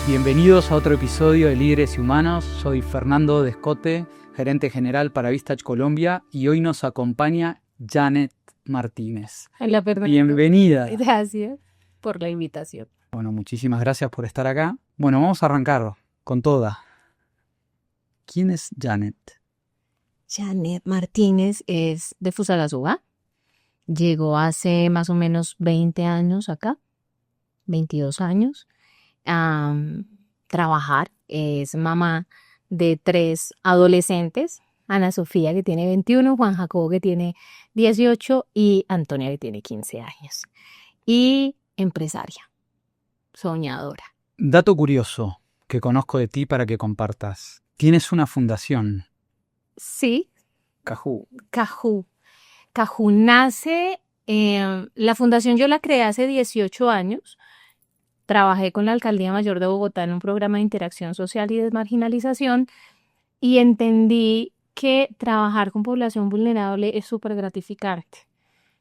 Bienvenidos a otro episodio de Líderes y Humanos. Soy Fernando Descote, gerente general para Vistage Colombia, y hoy nos acompaña Janet Martínez. Hola, Fernando. Bienvenida. Gracias por la invitación. Bueno, muchísimas gracias por estar acá. Bueno, vamos a arrancar con toda. ¿Quién es Janet? Janet Martínez es de Fusagasugá. Llegó hace más o menos 20 años acá, 22 años, a trabajar. Es mamá de 3 adolescentes, Ana Sofía, que tiene 21, Juan Jacobo, que tiene 18, y Antonia, que tiene 15 años. Y empresaria, soñadora. Dato curioso que conozco de ti para que compartas. Tienes una fundación. Sí. Cajú. Cajú nace, la fundación yo la creé hace 18 años. Trabajé con la Alcaldía Mayor de Bogotá en un programa de interacción social y desmarginalización y entendí que trabajar con población vulnerable es súper gratificante.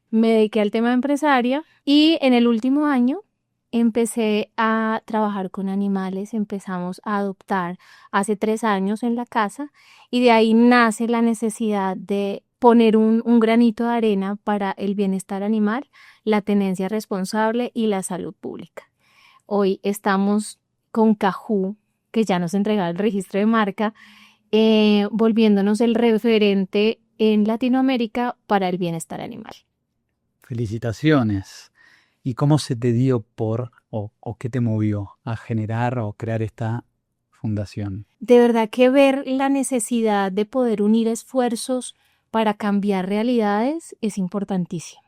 Me dediqué al tema de empresaria y en el último año empecé a trabajar con animales, empezamos a adoptar hace 3 años en la casa y de ahí nace la necesidad de poner un granito de arena para el bienestar animal, la tenencia responsable y la salud pública. Hoy estamos con Cajú, que ya nos entregaba el registro de marca, volviéndonos el referente en Latinoamérica para el bienestar animal. Felicitaciones. ¿Y cómo se te dio por, o qué te movió a generar o crear esta fundación? De verdad que ver la necesidad de poder unir esfuerzos para cambiar realidades es importantísimo.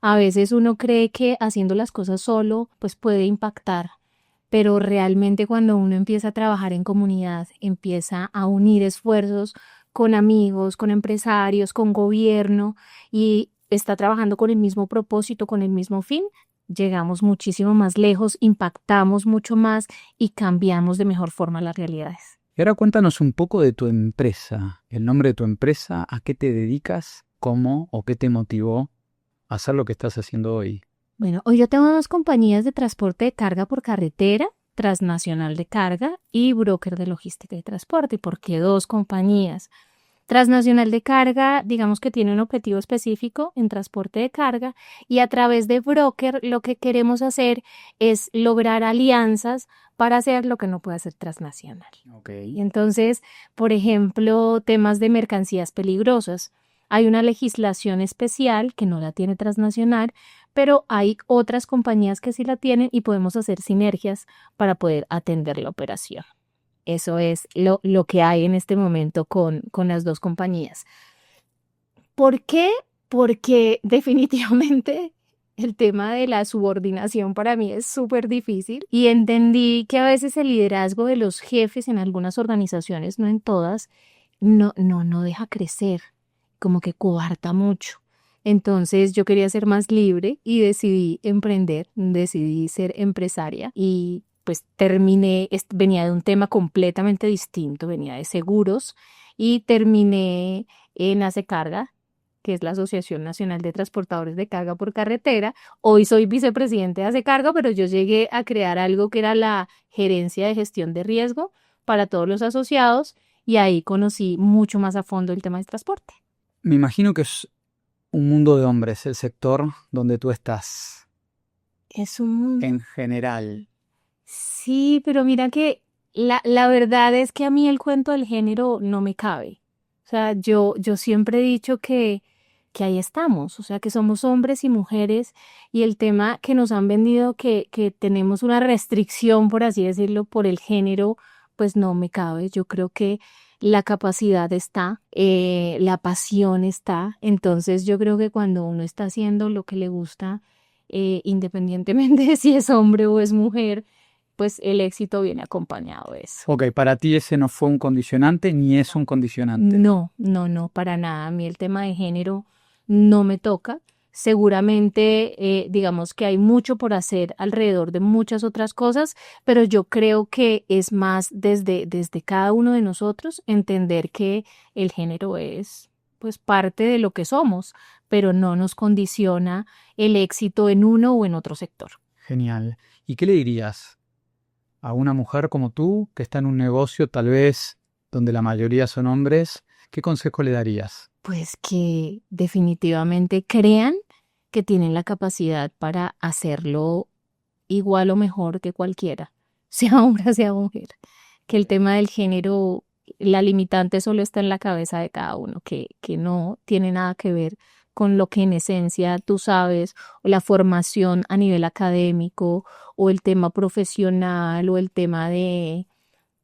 A veces uno cree que haciendo las cosas solo pues puede impactar, pero realmente cuando uno empieza a trabajar en comunidad, empieza a unir esfuerzos con amigos, con empresarios, con gobierno y está trabajando con el mismo propósito, con el mismo fin, llegamos muchísimo más lejos, impactamos mucho más y cambiamos de mejor forma las realidades. Y ahora cuéntanos un poco de tu empresa, el nombre de tu empresa, a qué te dedicas, cómo o qué te motivó a hacer lo que estás haciendo hoy. Bueno, hoy yo tengo 2 compañías de transporte de carga por carretera, Transnacional de Carga y Broker de Logística y Transporte. ¿Y por qué 2 compañías? Transnacional de Carga, digamos que tiene un objetivo específico en transporte de carga y a través de Broker lo que queremos hacer es lograr alianzas para hacer lo que no puede hacer transnacional. Okay. Y entonces, por ejemplo, temas de mercancías peligrosas. Hay una legislación especial que no la tiene transnacional, pero hay otras compañías que sí la tienen y podemos hacer sinergias para poder atender la operación. Eso es lo que hay en este momento con las 2 compañías. ¿Por qué? Porque definitivamente el tema de la subordinación para mí es súper difícil y entendí que a veces el liderazgo de los jefes en algunas organizaciones, no en todas, no deja crecer, como que coarta mucho. Entonces yo quería ser más libre y decidí emprender, decidí ser empresaria y pues venía de un tema completamente distinto, venía de seguros y terminé en ACE Carga, que es la Asociación Nacional de Transportadores de Carga por Carretera. Hoy soy vicepresidente de ACE Carga, pero yo llegué a crear algo que era la Gerencia de Gestión de Riesgo para todos los asociados y ahí conocí mucho más a fondo el tema del transporte. Me imagino que es un mundo de hombres, el sector donde tú estás. Es un mundo. En general. Sí, pero mira que la verdad es que a mí el cuento del género no me cabe. O sea, yo siempre he dicho que ahí estamos, o sea, que somos hombres y mujeres y el tema que nos han vendido que tenemos una restricción, por así decirlo, por el género, pues no me cabe. Yo creo que la capacidad está, la pasión está. Entonces yo creo que cuando uno está haciendo lo que le gusta, independientemente de si es hombre o es mujer, pues el éxito viene acompañado de eso. Ok, para ti ese no fue un condicionante ni es un condicionante. No, para nada. A mí el tema de género no me toca. Seguramente, digamos que hay mucho por hacer alrededor de muchas otras cosas, pero yo creo que es más desde cada uno de nosotros entender que el género es pues parte de lo que somos, pero no nos condiciona el éxito en uno o en otro sector. Genial. ¿Y qué le dirías a una mujer como tú que está en un negocio tal vez donde la mayoría son hombres, ¿qué consejo le darías? Pues que definitivamente crean que tienen la capacidad para hacerlo igual o mejor que cualquiera, sea hombre, sea mujer. Que el tema del género, la limitante solo está en la cabeza de cada uno, que no tiene nada que ver con lo que en esencia tú sabes, o la formación a nivel académico, o el tema profesional, o el tema de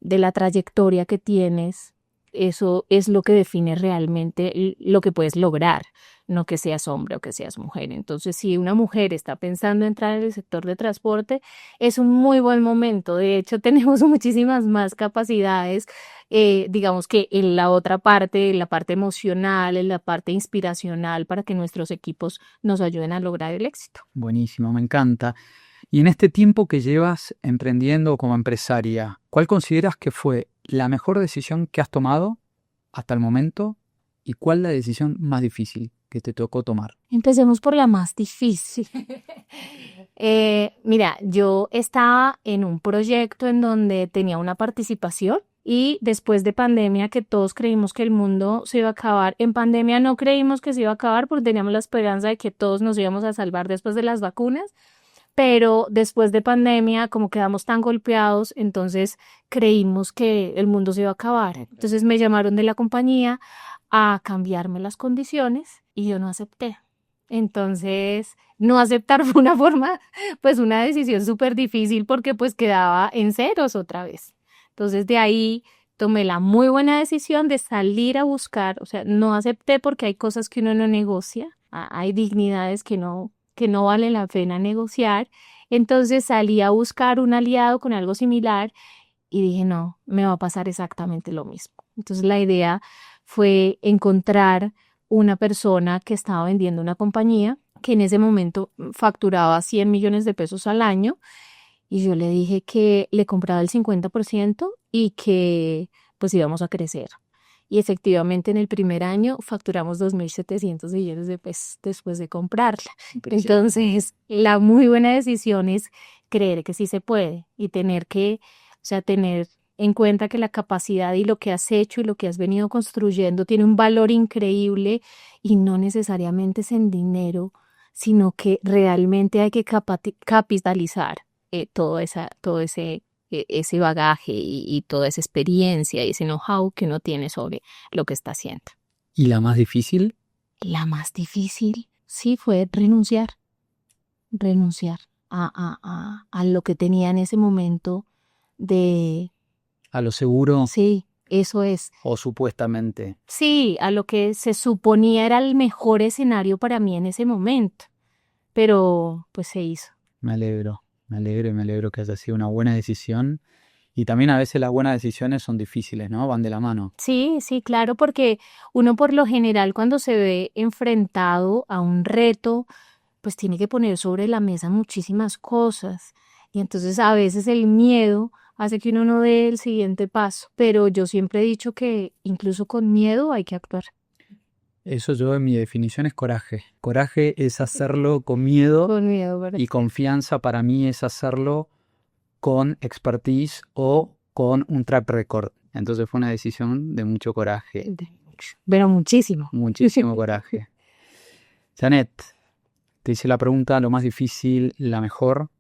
la trayectoria que tienes. Eso es lo que define realmente lo que puedes lograr, no que seas hombre o que seas mujer. Entonces, si una mujer está pensando en entrar en el sector de transporte, es un muy buen momento. De hecho, tenemos muchísimas más capacidades, digamos que en la otra parte, en la parte emocional, en la parte inspiracional, para que nuestros equipos nos ayuden a lograr el éxito. Buenísimo, me encanta. Y en este tiempo que llevas emprendiendo como empresaria, ¿cuál consideras que fue la mejor decisión que has tomado hasta el momento y cuál la decisión más difícil que te tocó tomar? Empecemos por la más difícil. Mira, yo estaba en un proyecto en donde tenía una participación y después de pandemia, que todos creímos que el mundo se iba a acabar, en pandemia no creímos que se iba a acabar porque teníamos la esperanza de que todos nos íbamos a salvar después de las vacunas. Pero después de pandemia, como quedamos tan golpeados, entonces creímos que el mundo se iba a acabar. Entonces me llamaron de la compañía a cambiarme las condiciones y yo no acepté. Entonces, no aceptar fue una forma, pues una decisión súper difícil porque pues quedaba en ceros otra vez. Entonces de ahí tomé la muy buena decisión de salir a buscar, o sea, no acepté porque hay cosas que uno no negocia, hay dignidades que no vale la pena negociar. Entonces salí a buscar un aliado con algo similar y dije, no, me va a pasar exactamente lo mismo. Entonces la idea fue encontrar una persona que estaba vendiendo una compañía que en ese momento facturaba 100 millones de pesos al año y yo le dije que le compraba el 50% y que pues íbamos a crecer. Y efectivamente en el primer año facturamos 2.700 millones de pesos después de comprarla. Entonces, la muy buena decisión es creer que sí se puede y tener en cuenta que la capacidad y lo que has hecho y lo que has venido construyendo tiene un valor increíble y no necesariamente es en dinero, sino que realmente hay que capitalizar todo ese bagaje y toda esa experiencia y ese know-how que uno tiene sobre lo que está haciendo. ¿Y la más difícil? La más difícil, sí, fue renunciar a lo que tenía en ese momento de... ¿A lo seguro? Sí, eso es. ¿O supuestamente? Sí, a lo que se suponía era el mejor escenario para mí en ese momento, pero pues se hizo. Me alegro que haya sido una buena decisión. Y también a veces las buenas decisiones son difíciles, ¿no? Van de la mano. Sí, sí, claro, porque uno por lo general cuando se ve enfrentado a un reto, pues tiene que poner sobre la mesa muchísimas cosas. Y entonces a veces el miedo hace que uno no dé el siguiente paso. Pero yo siempre he dicho que incluso con miedo hay que actuar. Eso yo en mi definición es coraje. Coraje es hacerlo con miedo, ¿verdad? y confianza para mí es hacerlo con expertise o con un track record. Entonces fue una decisión de mucho coraje. Pero muchísimo. Muchísimo coraje. Janet, te hice la pregunta, lo más difícil, la mejor,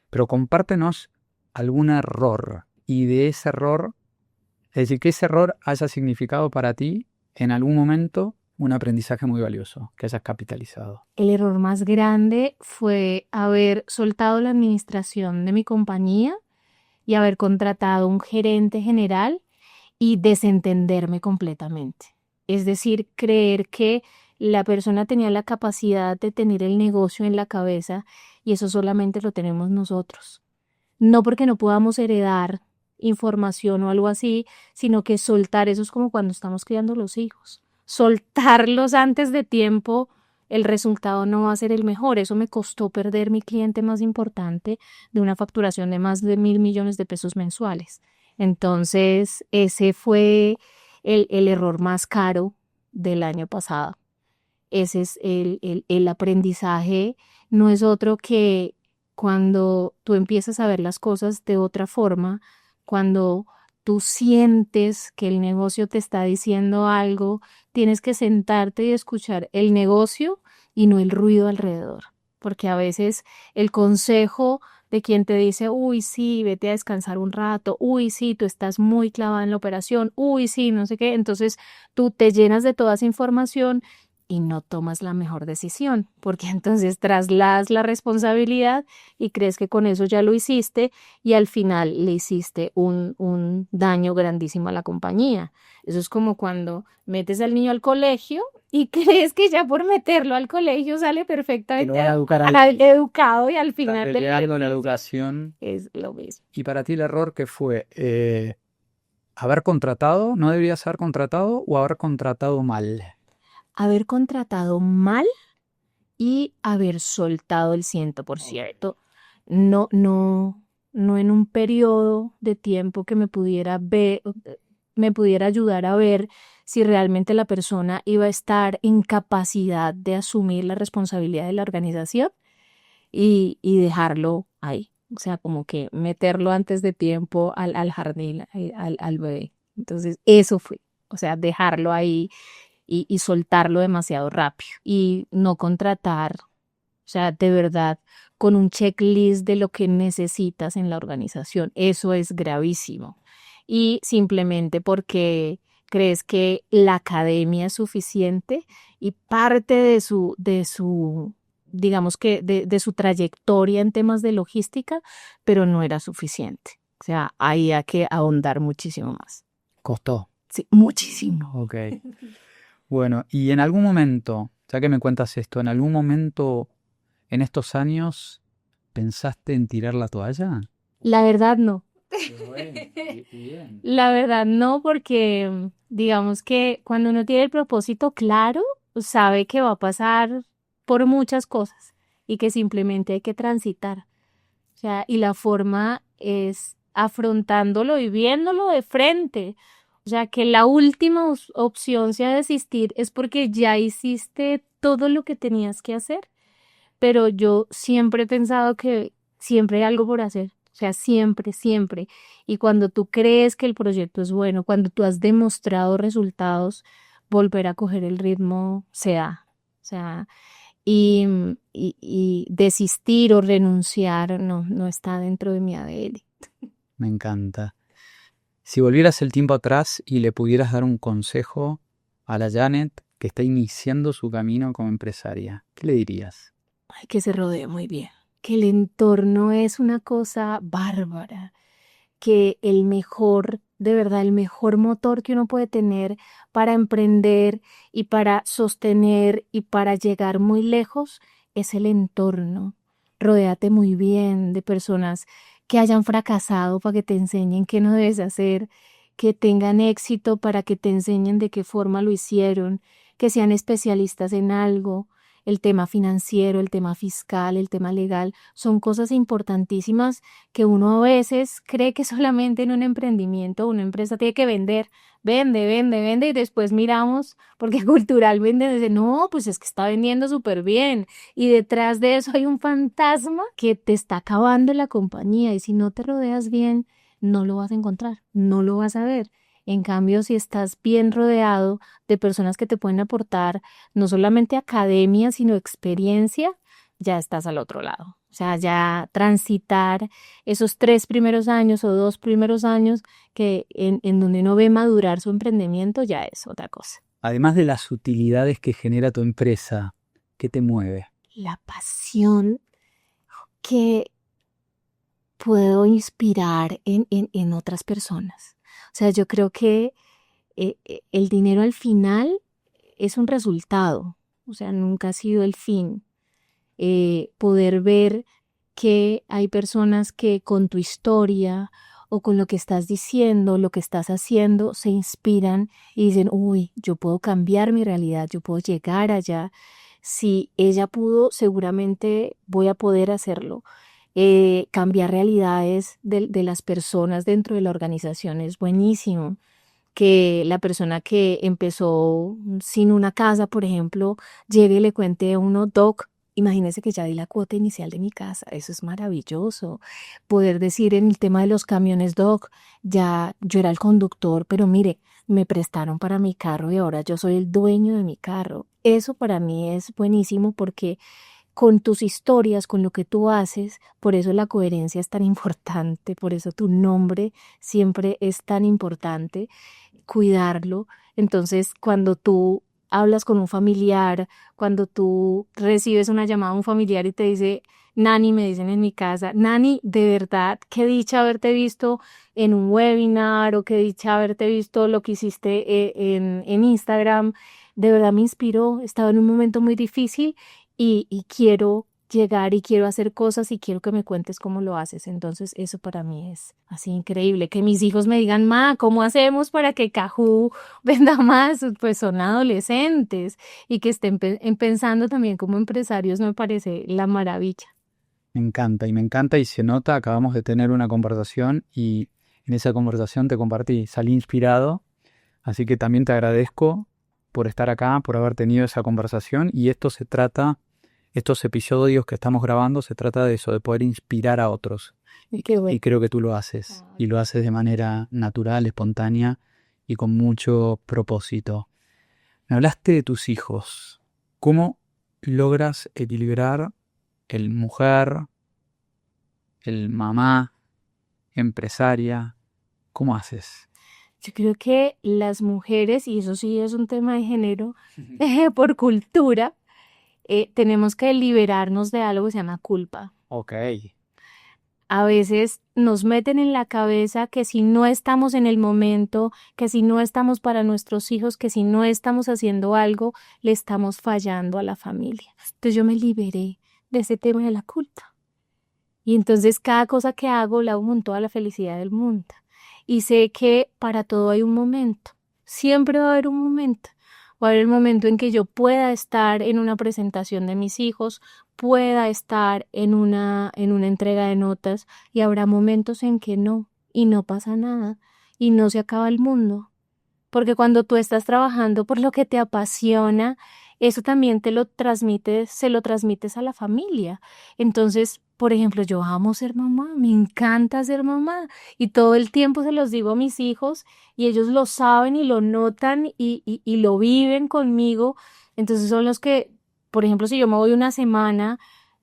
pero compártenos algún error y de ese error, es decir, que ese error haya significado para ti en algún momento un aprendizaje muy valioso que hayas capitalizado. El error más grande fue haber soltado la administración de mi compañía y haber contratado un gerente general y desentenderme completamente. Es decir, creer que la persona tenía la capacidad de tener el negocio en la cabeza y eso solamente lo tenemos nosotros. No porque no podamos heredar información o algo así, sino que soltar, eso es como cuando estamos criando los hijos. Soltarlos antes de tiempo, el resultado no va a ser el mejor. Eso me costó perder mi cliente más importante de una facturación de más de 1.000 millones de pesos mensuales. Entonces, ese fue el error más caro del año pasado. Ese es el aprendizaje, no es otro que cuando tú empiezas a ver las cosas de otra forma, cuando tú sientes que el negocio te está diciendo algo, tienes que sentarte y escuchar el negocio y no el ruido alrededor. Porque a veces el consejo de quien te dice, uy, sí, vete a descansar un rato, uy, sí, tú estás muy clavada en la operación, uy, sí, no sé qué. Entonces tú te llenas de toda esa información y no tomas la mejor decisión, porque entonces trasladas la responsabilidad y crees que con eso ya lo hiciste y al final le hiciste un daño grandísimo a la compañía. Eso es como cuando metes al niño al colegio y crees que ya por meterlo al colegio sale Que lo perfectamente van a educar educado y al final Estás peleando la educación. es lo mismo. Y para ti el error que fue haber contratado, no deberías haber contratado o haber contratado mal. Haber contratado mal y haber soltado el 100%. No, no, no en un periodo de tiempo que me pudiera ver, me pudiera ayudar a ver si realmente la persona iba a estar en capacidad de asumir la responsabilidad de la organización y dejarlo ahí. O sea, como que meterlo antes de tiempo al jardín, al bebé. Entonces, eso fue. O sea, dejarlo ahí y soltarlo demasiado rápido y no contratar, o sea, de verdad, con un checklist de lo que necesitas en la organización. Eso es gravísimo. Y simplemente porque crees que la academia es suficiente y parte digamos que de su trayectoria en temas de logística, pero no era suficiente. O sea, había que ahondar muchísimo más. Costó. Sí, muchísimo. Ok. Bueno, y en algún momento, ya que me cuentas esto, ¿en algún momento en estos años pensaste en tirar la toalla? La verdad no. Qué bueno, bien. La verdad no, porque digamos que cuando uno tiene el propósito claro, sabe que va a pasar por muchas cosas y que simplemente hay que transitar. O sea, y la forma es afrontándolo y viéndolo de frente. O sea, que la última opción sea desistir es porque ya hiciste todo lo que tenías que hacer, pero yo siempre he pensado que siempre hay algo por hacer, o sea, siempre, siempre. Y cuando tú crees que el proyecto es bueno, cuando tú has demostrado resultados, volver a coger el ritmo se da. O sea, y desistir o renunciar no está dentro de mi ADN. Me encanta. Si volvieras el tiempo atrás y le pudieras dar un consejo a la Janet que está iniciando su camino como empresaria, ¿qué le dirías? Ay, que se rodee muy bien, que el entorno es una cosa bárbara, que el mejor, de verdad, el mejor motor que uno puede tener para emprender y para sostener y para llegar muy lejos es el entorno. Rodéate muy bien de personas que hayan fracasado para que te enseñen qué no debes hacer, que tengan éxito para que te enseñen de qué forma lo hicieron, que sean especialistas en algo. El tema financiero, el tema fiscal, el tema legal, son cosas importantísimas que uno a veces cree que solamente en un emprendimiento, una empresa tiene que vender, vende, vende, vende y después miramos porque culturalmente dice, no, pues es que está vendiendo súper bien y detrás de eso hay un fantasma que te está acabando la compañía y si no te rodeas bien, no lo vas a encontrar, no lo vas a ver. En cambio, si estás bien rodeado de personas que te pueden aportar no solamente academia, sino experiencia, ya estás al otro lado. O sea, ya transitar esos 3 primeros años o 2 primeros años que en donde uno ve madurar su emprendimiento ya es otra cosa. Además de las utilidades que genera tu empresa, ¿qué te mueve? La pasión que puedo inspirar en otras personas. O sea, yo creo que el dinero al final es un resultado, o sea, nunca ha sido el fin. Poder ver que hay personas que con tu historia o con lo que estás diciendo, lo que estás haciendo, se inspiran y dicen, uy, yo puedo cambiar mi realidad, yo puedo llegar allá. Si ella pudo, seguramente voy a poder hacerlo. Cambiar realidades de las personas dentro de la organización es buenísimo. Que la persona que empezó sin una casa, por ejemplo, llegue y le cuente a uno, Doc, imagínese que ya di la cuota inicial de mi casa, eso es maravilloso. Poder decir en el tema de los camiones, Doc, ya yo era el conductor, pero mire, me prestaron para mi carro y ahora yo soy el dueño de mi carro. Eso para mí es buenísimo porque con tus historias, con lo que tú haces, por eso la coherencia es tan importante, por eso tu nombre siempre es tan importante, cuidarlo. Entonces, cuando tú hablas con un familiar, cuando tú recibes una llamada de un familiar y te dice, Nani, me dicen en mi casa, Nani, de verdad, qué dicha haberte visto en un webinar o qué dicha haberte visto lo que hiciste en Instagram, de verdad me inspiró, estaba en un momento muy difícil y quiero llegar y quiero hacer cosas y quiero que me cuentes cómo lo haces. Entonces, eso para mí es así increíble. Que mis hijos me digan, ma, ¿cómo hacemos para que Cajú venda más? Pues son adolescentes y que estén pensando también como empresarios me parece la maravilla. Me encanta y se nota, acabamos de tener una conversación y en esa conversación te compartí, salí inspirado, así que también te agradezco por estar acá, por haber tenido esa conversación y estos episodios que estamos grabando, se trata de eso, de poder inspirar a otros. Qué bueno. Y creo que tú lo haces, y lo haces de manera natural, espontánea y con mucho propósito. Me hablaste de tus hijos. ¿Cómo logras equilibrar el mujer, el mamá, empresaria? ¿Cómo haces? Yo creo que las mujeres, y eso sí es un tema de género, por cultura, tenemos que liberarnos de algo que se llama culpa. Ok. A veces nos meten en la cabeza que si no estamos en el momento, que si no estamos para nuestros hijos, que si no estamos haciendo algo, le estamos fallando a la familia. Entonces yo me liberé de ese tema de la culpa. Y entonces cada cosa que hago la hago con toda la felicidad del mundo. Y sé que para todo hay un momento. Siempre va a haber un momento. Va a haber el momento en que yo pueda estar en una presentación de mis hijos, pueda estar en una entrega de notas y habrá momentos en que no, y no pasa nada, y no se acaba el mundo. Porque cuando tú estás trabajando por lo que te apasiona, eso también te lo transmites, se lo transmites a la familia. Entonces, por ejemplo, yo amo ser mamá, me encanta ser mamá y todo el tiempo se los digo a mis hijos y ellos lo saben y lo notan y lo viven conmigo. Entonces son los que, por ejemplo, si yo me voy una semana,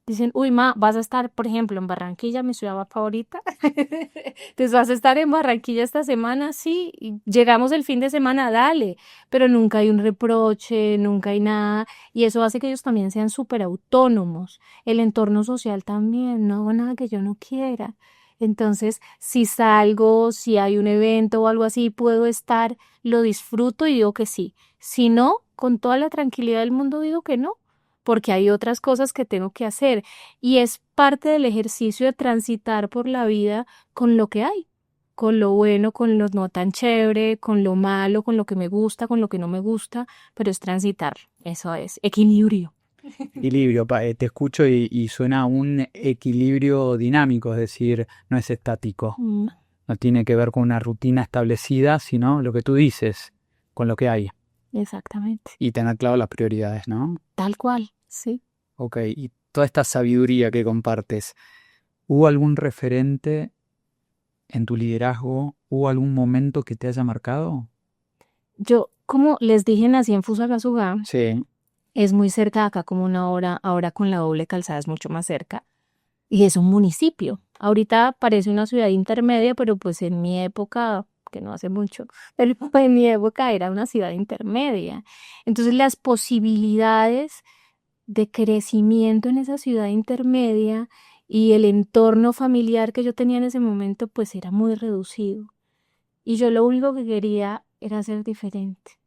dicen, uy, ma, vas a estar, por ejemplo, en Barranquilla, mi ciudad favorita. Entonces, vas a estar en Barranquilla esta semana, sí, y llegamos el fin de semana, dale, pero nunca hay un reproche, nunca hay nada, y eso hace que ellos también sean súper autónomos. El entorno social también, no hago nada que yo no quiera. Entonces, si salgo, si hay un evento o algo así, puedo estar, lo disfruto y digo que sí. Si no, con toda la tranquilidad del mundo digo que no, porque hay otras cosas que tengo que hacer y es parte del ejercicio de transitar por la vida con lo que hay, con lo bueno, con lo no tan chévere, con lo malo, con lo que me gusta, con lo que no me gusta, pero es transitar, eso es equilibrio. Equilibrio, te escucho y suena un equilibrio dinámico, es decir, no es estático. Mm, No tiene que ver con una rutina establecida, sino lo que tú dices, con lo que hay. exactamente, Y tener claro las prioridades, ¿no? tal cual, sí. Ok, y toda esta sabiduría que compartes, ¿hubo algún referente en tu liderazgo? ¿Hubo algún momento que te haya marcado? Yo, como les dije, nací en Fusagasugá, Sí. es muy cerca de acá, como una hora, ahora con la doble calzada es mucho más cerca. Y es un municipio. Ahorita parece una ciudad intermedia, pero pues en mi época, que no hace mucho, pero pues en mi época era una ciudad intermedia. Entonces las posibilidades de crecimiento en esa ciudad intermedia y el entorno familiar que yo tenía en ese momento, pues era muy reducido. Y yo lo único que quería era ser diferente.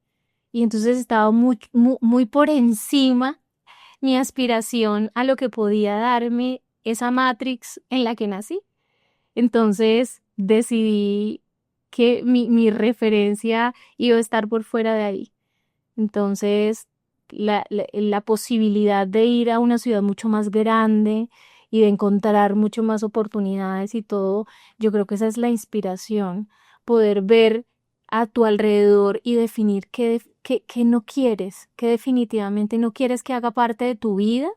Y entonces estaba muy por encima mi aspiración a lo que podía darme esa Matrix en la que nací. Entonces decidí que mi referencia iba a estar por fuera de ahí. Entonces la posibilidad de ir a una ciudad mucho más grande y de encontrar mucho más oportunidades y todo, yo creo que esa es la inspiración, poder ver a tu alrededor y definir qué no quieres, qué definitivamente no quieres que haga parte de tu vida,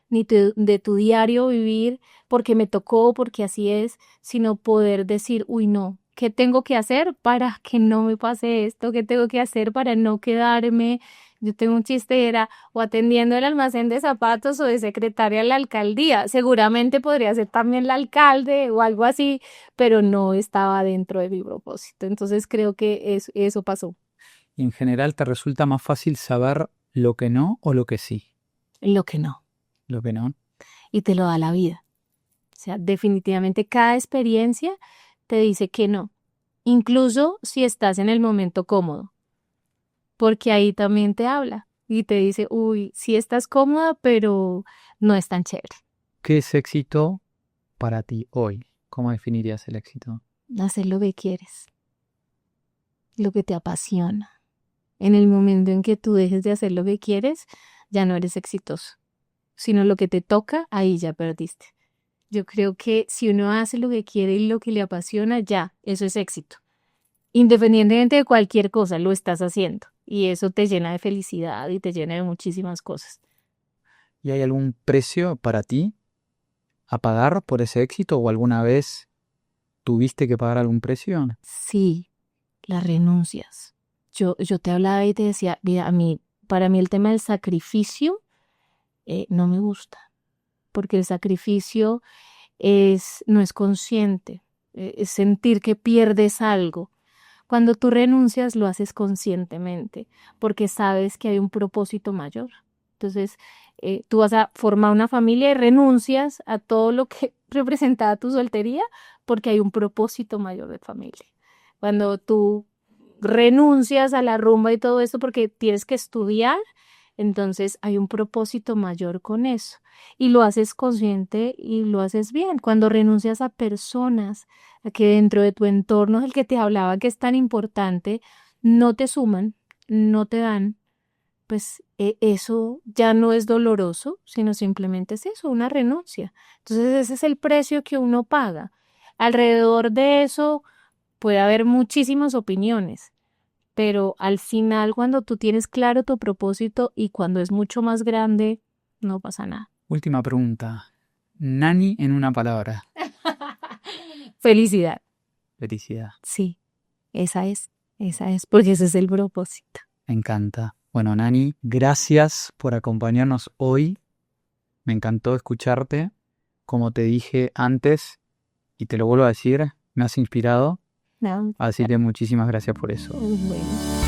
ni de tu diario vivir porque me tocó, porque así es, sino poder decir, uy, no, ¿qué tengo que hacer para que no me pase esto? ¿Qué tengo que hacer para no quedarme? Yo tengo un chiste, era o atendiendo el almacén de zapatos o de secretaria en la alcaldía. Seguramente podría ser también el alcalde o algo así, pero no estaba dentro de mi propósito. Entonces creo que eso pasó. Y en general, ¿te resulta más fácil saber lo que no o lo que sí? Lo que no. Lo que no. Y te lo da la vida. O sea, definitivamente cada experiencia te dice que no. Incluso si estás en el momento cómodo, porque ahí también te habla y te dice, uy, sí estás cómoda, pero no es tan chévere. ¿Qué es éxito para ti hoy? ¿Cómo definirías el éxito? Hacer lo que quieres, lo que te apasiona. En el momento en que tú dejes de hacer lo que quieres, ya no eres exitoso, sino lo que te toca, ahí ya perdiste. Yo creo que si uno hace lo que quiere y lo que le apasiona, ya, eso es éxito. Independientemente de cualquier cosa, lo estás haciendo. Y eso te llena de felicidad y te llena de muchísimas cosas. ¿Y hay algún precio para ti a pagar por ese éxito o alguna vez tuviste que pagar algún precio? Sí, las renuncias. Yo te hablaba y te decía, mira, para mí el tema del sacrificio no me gusta, porque el sacrificio no es consciente, es sentir que pierdes algo. Cuando tú renuncias, lo haces conscientemente, porque sabes que hay un propósito mayor. Entonces, tú vas a formar una familia y renuncias a todo lo que representaba tu soltería, porque hay un propósito mayor de familia. Cuando tú renuncias a la rumba y todo eso porque tienes que estudiar, entonces hay un propósito mayor con eso. Y lo haces consciente y lo haces bien. Cuando renuncias a personas a que dentro de tu entorno, el que te hablaba que es tan importante, no te suman, no te dan, pues eso ya no es doloroso, sino simplemente es eso, una renuncia. Entonces ese es el precio que uno paga. Alrededor de eso puede haber muchísimas opiniones, pero al final cuando tú tienes claro tu propósito y cuando es mucho más grande, no pasa nada. Última pregunta. Nani en una palabra. Felicidad. Felicidad. Sí, esa es, porque ese es el propósito. Me encanta. Bueno, Nani, gracias por acompañarnos hoy. Me encantó escucharte. Como te dije antes, y te lo vuelvo a decir, me has inspirado. No, Así que muchísimas gracias por eso. bueno.